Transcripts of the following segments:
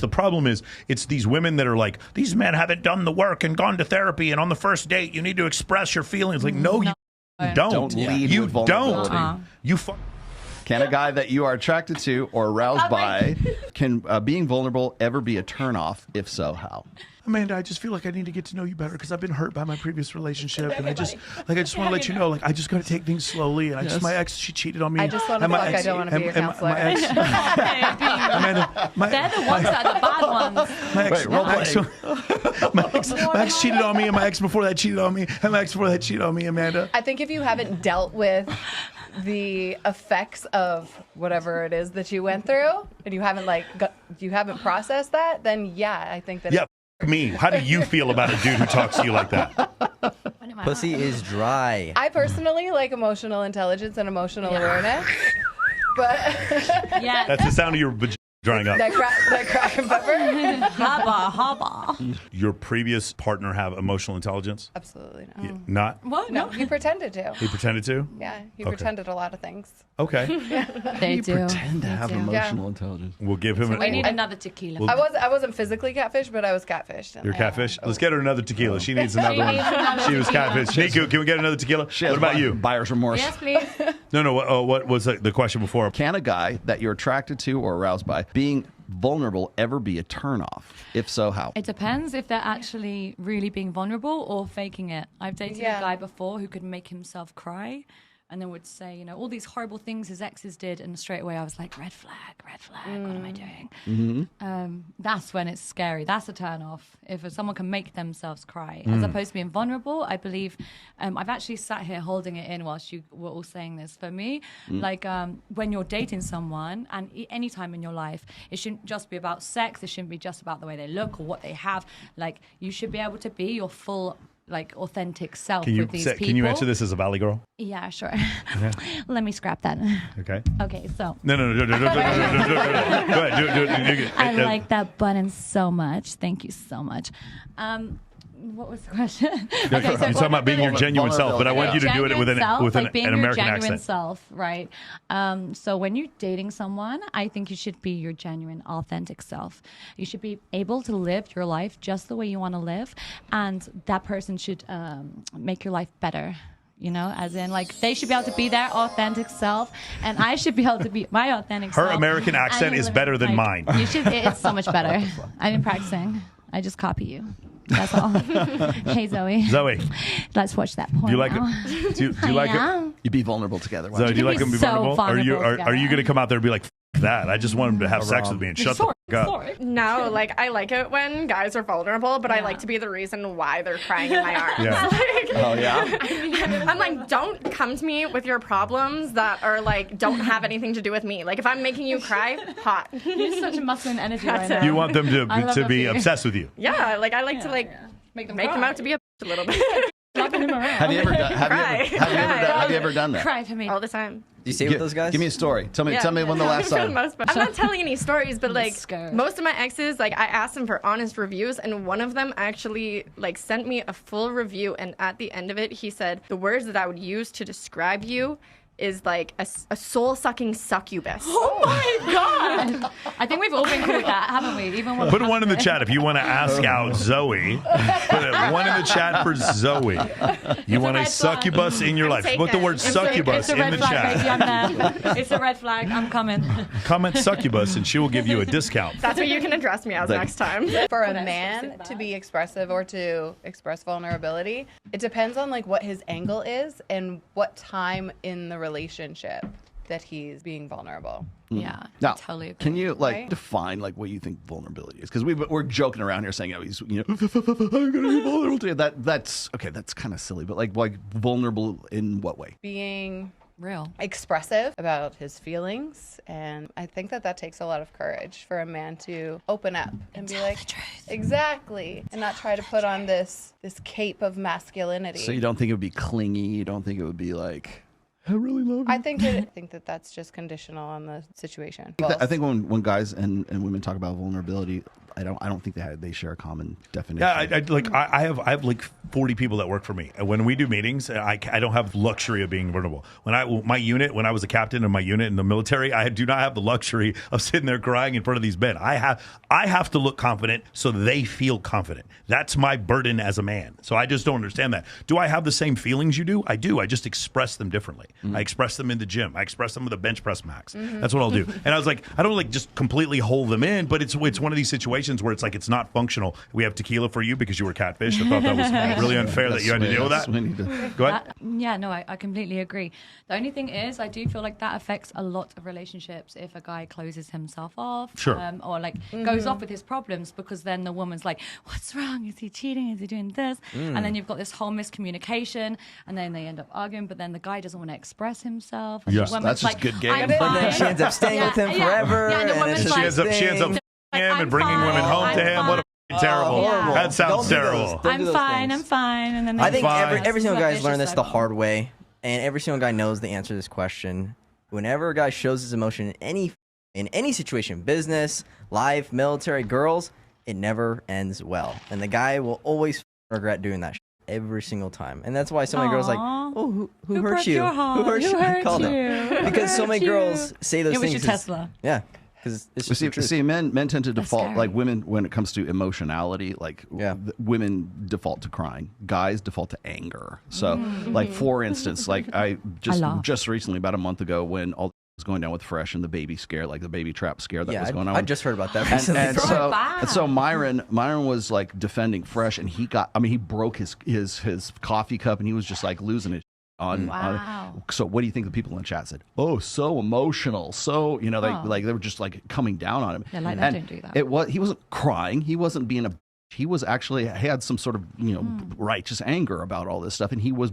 The problem is, it's these women that are like, these men haven't done the work and gone to therapy, and on the first date, you need to express your feelings. Like, no, you don't. Don't lead you with vulnerability. don't. You Can a guy that you are attracted to or aroused by, can being vulnerable ever be a turnoff? If so, how? Amanda, I just feel like I need to get to know you better because I've been hurt by my previous relationship, and I just want to let you know, like, I just got to take things slowly. And my ex, she cheated on me. I just want to fuck. I don't want to be your counselor. My ex, Amanda, they're the ones that are the bad ones. My ex cheated on me, and my ex before that cheated on me, and my ex before that cheated on me. Amanda, I think if you haven't dealt with the effects of whatever it is that you went through, and you haven't you haven't processed that, then yeah, I think that. Yeah. Me. How do you feel about a dude who talks to you like that? Pussy is dry. I personally like emotional intelligence and emotional awareness, but yeah, that's the sound of your vagina drying up. that crack and pepper. Haba. Your previous partner have emotional intelligence? Absolutely not. Yeah, not? What? No, he pretended to. He pretended to? Yeah, he pretended a lot of things. Okay. They do. Pretend to have emotional intelligence. We'll give him I need another tequila. I wasn't physically catfished, but I was catfished. You're catfish? Let's get her another tequila. She needs another one. She was catfish. Niku, can we get another tequila? What about you? Buyer's remorse. Yes, please. No. What was the question before? Can a guy that you're attracted to or aroused by being vulnerable ever be a turnoff? If so, how? It depends if they're actually really being vulnerable or faking it. I've dated a guy before who could make himself cry and then would say, all these horrible things his exes did, and straight away I was like, red flag, what am I doing? Mm-hmm. That's when it's scary. That's a turn off. If someone can make themselves cry, as opposed to being vulnerable, I believe, I've actually sat here holding it in whilst you were all saying this. For me, when you're dating someone, and any time in your life, it shouldn't just be about sex. It shouldn't be just about the way they look or what they have. Like, you should be able to be your full, authentic self with these people. Can you answer this as a Valley girl? Yeah, sure. Let me scrap that. Okay. Okay, so. No. Go ahead. Do it. I like that button so much. Thank you so much. What was the question? Okay, so you're talking about being your genuine self, but I want you to do it with an American accent. Self, right? So when you're dating someone, I think you should be your genuine, authentic self. You should be able to live your life just the way you want to live, and that person should make your life better. As in, they should be able to be their authentic self, and I should be able to be my authentic self. Her American accent is better than mine. You should. It's so much better. I've been practicing. I just copy you. That's all. Hey, Zoe. Let's watch that porn. Do you like it? Do you like it? You'd be vulnerable together. Zoe, do you like them to be vulnerable? Are you going to come out there and be like, F that? I just want him to have sex with me and shut the f up. No, I like it when guys are vulnerable, but I like to be the reason why they're crying in my arms. Yeah. Oh, yeah? I'm like, don't come to me with your problems that are don't have anything to do with me. If I'm making you cry, hot. You're such a masculine energy right now. You want them to be obsessed with you. Yeah, I like to make them out to be a little bit. Have you ever done that? Cry for me all the time. Do you stay with those guys? Give me a story. Tell me when the last time. I'm not telling any stories, but most of my exes, I asked them for honest reviews, and one of them actually sent me a full review, and at the end of it, he said the words that I would use to describe you is a soul-sucking succubus. Oh my god! I think we've all been called that, haven't we? Even when put one in the chat if you want to ask out Zoe. Put one in the chat for Zoe. You want a succubus in your life? Put the word succubus in the chat. It's a red flag. I'm coming. Comment succubus and she will give you a discount. That's what you can address me as next time. For a man to be expressive or to express vulnerability, it depends on what his angle is and what time in the relationship that he's being vulnerable. Yeah, now, totally agree. Can you define what you think vulnerability is? Because we're joking around here saying, he's I'm gonna be vulnerable to you. That's okay. That's kind of silly, but vulnerable in what way? Being real, expressive about his feelings, and I think that takes a lot of courage for a man to open up and be like, the truth. Exactly, and not try to put on this cape of masculinity. So you don't think it would be clingy? You don't think it would be I really love you? I think that's just conditional on the situation. I think when guys and women talk about vulnerability, I don't think they share a common definition. Yeah, I have like 40 people that work for me. And when we do meetings, I don't have the luxury of being vulnerable. When I was a captain of my unit in the military, I do not have the luxury of sitting there crying in front of these men. I have to look confident so they feel confident. That's my burden as a man. So I just don't understand that. Do I have the same feelings you do? I do. I just express them differently. I express them in the gym. I express them with a bench press max. That's what I'll do. And I was like, I don't like just completely hold them in, but it's one of these situations where it's like it's not functional. We have tequila for you because you were catfished. I thought that was really unfair that you had to deal with that. Go ahead. I completely agree. The only thing is, I do feel like that affects a lot of relationships if a guy closes himself off, or like goes off with his problems, because then the woman's like, what's wrong? Is he cheating? Is he doing this? And then you've got this whole miscommunication, and then they end up arguing, but then the guy doesn't want to express himself. And yes, the that's just like, good game. But then she ends up staying with him forever. And the woman's she ends up him and bringing women home to him. What a terrible. Yeah. That sounds terrible. I'm fine. And then I think Fine. every single guy's learned this the cycle. hard way, and every single guy knows the answer to this question. Whenever a guy shows his emotion in any situation, business, life, military, girls, it never ends well, and the guy will always regret doing that every single time. And that's why so many girls are like, oh, who hurt broke you? your heart? Who hurt you? Hurt Call you? them. Because so many girls say those It was things. your Tesla. Yeah. Because it's just the truth. See, men tend to default, scary. like women, when it comes to emotionality, like women default to crying, guys default to anger. So, like, for instance, like I just recently, about a month ago, when all was going down with Fresh and the baby scare, like the baby trap scare that was going on. I just heard about that recently. And so Myron was like defending Fresh, and he broke his coffee cup, and he was just like losing it. So what do you think the people in the chat said? Oh, so emotional. So, they were just like coming down on him. Yeah, like that, don't do that. He wasn't crying. He wasn't being he was actually had some sort of righteous anger about all this stuff, and he was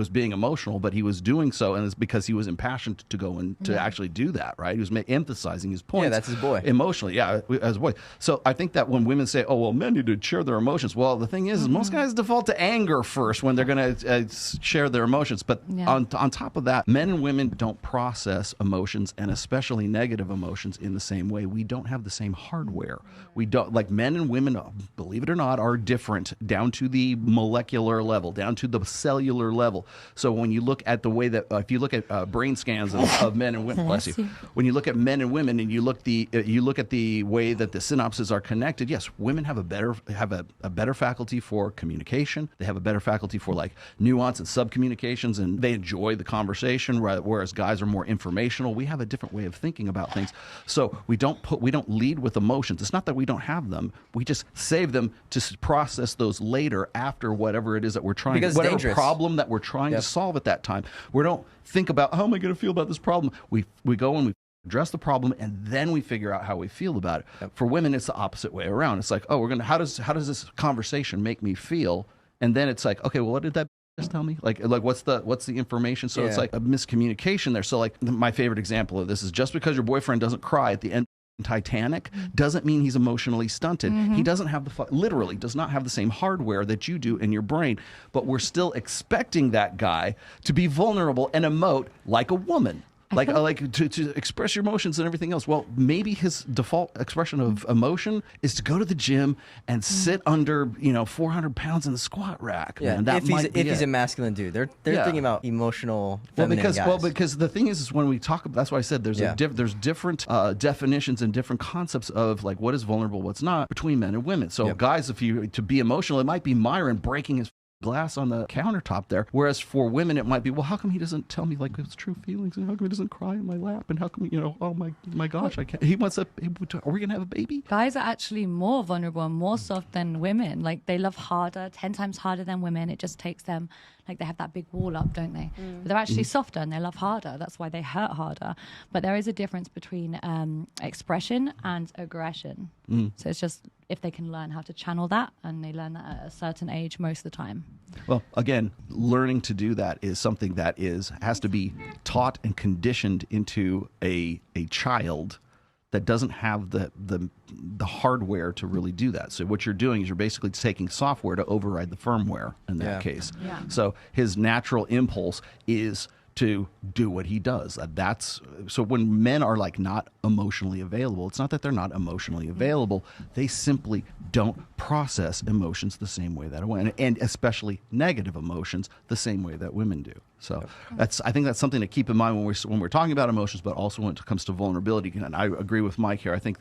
being emotional, but he was doing so, and it's because he was impassioned to go and to actually do that, right? He was emphasizing his points. Yeah, that's his boy. Emotionally, as a boy. So I think that when women say, "Oh, well, men need to share their emotions," well, the thing is most guys default to anger first when they're going to share their emotions. But on top of that, men and women don't process emotions, and especially negative emotions, in the same way. We don't have the same hardware. We don't, like, men and women, believe it or not, are different down to the molecular level, down to the cellular level. So when you look at the way that, if you look at brain scans of men and women, bless you. When you look at men and women, and you look at the way that the synapses are connected, yes, women have a better faculty for communication. They have a better faculty for like nuance and subcommunications, and they enjoy the conversation. Whereas guys are more informational. We have a different way of thinking about things. So we don't lead with emotions. It's not that we don't have them. We just save them to process those later after whatever it is that we're trying, because whatever dangerous. problem that we're trying to solve at that time. We don't think about, how am I going to feel about this problem? We go and we address the problem, and then we figure out how we feel about it. Yep. For women, it's the opposite way around. It's like, oh, how does this conversation make me feel? And then it's like, okay, well, what did that just tell me? Like what's the information? So it's like a miscommunication there. So like my favorite example of this is, just because your boyfriend doesn't cry at the end Titanic doesn't mean he's emotionally stunted. He doesn't have literally does not have the same hardware that you do in your brain, but we're still expecting that guy to be vulnerable and emote like a woman. Like to express your emotions and everything else. Well, maybe his default expression of emotion is to go to the gym and sit under 400 pounds in the squat rack. Yeah, man. That if he's a masculine dude, they're thinking about emotional feminine guys. Because the thing is when we talk about, that's why I said there's different definitions and different concepts of like what is vulnerable, what's not, between men and women. So guys, to be emotional, it might be Myron breaking his glass on the countertop there, whereas for women it might be, well, how come he doesn't tell me like his true feelings, and how come he doesn't cry in my lap, and how come oh my gosh, I can't, he wants are we gonna have a baby? Guys are actually more vulnerable and more soft than women. Like, they love harder, 10 times harder than women. It just takes them, like, they have that big wall up, don't they? But they're actually softer and they love harder. That's why they hurt harder. But there is a difference between expression and aggression. So it's just if they can learn how to channel that, and they learn that at a certain age most of the time. Well, again, learning to do that is something that has to be taught and conditioned into a child that doesn't have the hardware to really do that. So what you're doing is you're basically taking software to override the firmware in that case. Yeah. So his natural impulse is to do what he does. That's so when men are like not emotionally available, it's not that they're not emotionally available. They simply don't process emotions the same way that women, and especially negative emotions the same way that women do. So I think that's something to keep in mind when we're talking about emotions, but also when it comes to vulnerability. And I agree with Mike here. I think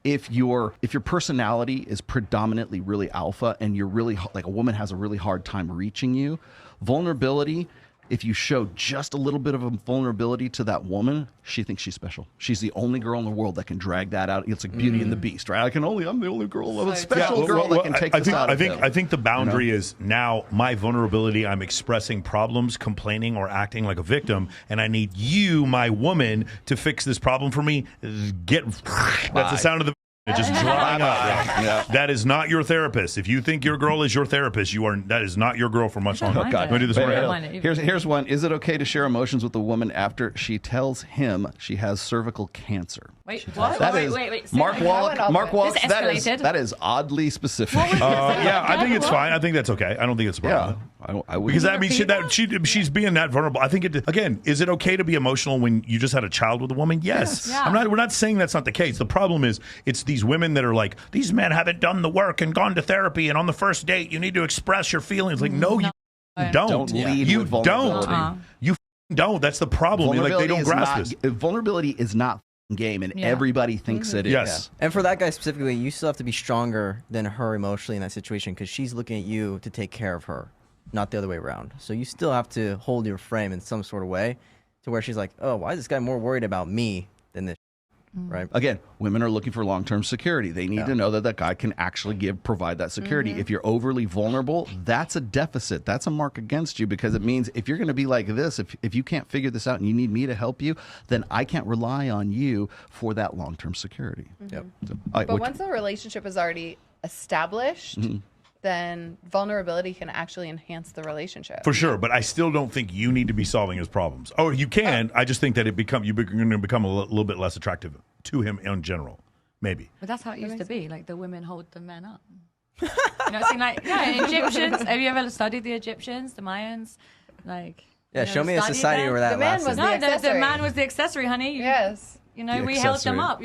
if your personality is predominantly really alpha and you're really like a woman has a really hard time reaching you, vulnerability, if you show just a little bit of a vulnerability to that woman, she thinks she's special. She's the only girl in the world that can drag that out. It's like Beauty and the Beast, right? I'm the only girl, a special girl that can take this out. I think the boundary is now my vulnerability. I'm expressing problems, complaining, or acting like a victim, and I need you, my woman, to fix this problem for me. That's the sound of the. It's just drying up. Yeah. That is not your therapist. If you think your girl is your therapist, that is not your girl for much longer. Oh, God. Do this right. Here's one. Is it okay to share emotions with a woman after she tells him she has cervical cancer? Wait, what? Wait. Mark Wallace. That is oddly specific. Yeah, I think it's fine. I think that's okay. I don't think it's a problem. I would. Because that means she's being that vulnerable. I think is it okay to be emotional when you just had a child with a woman? Yes. Yeah. We're not saying that's not the case. The problem is it's these women that are like, these men haven't done the work and gone to therapy, and on the first date you need to express your feelings. Like, no, you don't. Don't lead with vulnerability. You don't. That's the problem. Like, they don't grasp this. Vulnerability is not game, and everybody thinks it is. Yes. And for that guy specifically, you still have to be stronger than her emotionally in that situation because she's looking at you to take care of her, not the other way around. So you still have to hold your frame in some sort of way to where she's like, oh, why is this guy more worried about me than this? Right. Again, women are looking for long-term security. They need to know that guy can actually provide that security. If you're overly vulnerable, that's a deficit. That's a mark against you, because it means if you're going to be like this, if you can't figure this out and you need me to help you, then I can't rely on you for that long-term security. Yep. So, but once the relationship is already established, then vulnerability can actually enhance the relationship. For sure, but I still don't think you need to be solving his problems. Oh, you can. I just think that you're going to become a little bit less attractive to him in general, maybe. But that's how it used to be. Like, the women hold the men up. Egyptians. Have you ever studied the Egyptians, the Mayans? Like, show me a society where that lasted. The man was the accessory, honey. Yes. We held them up.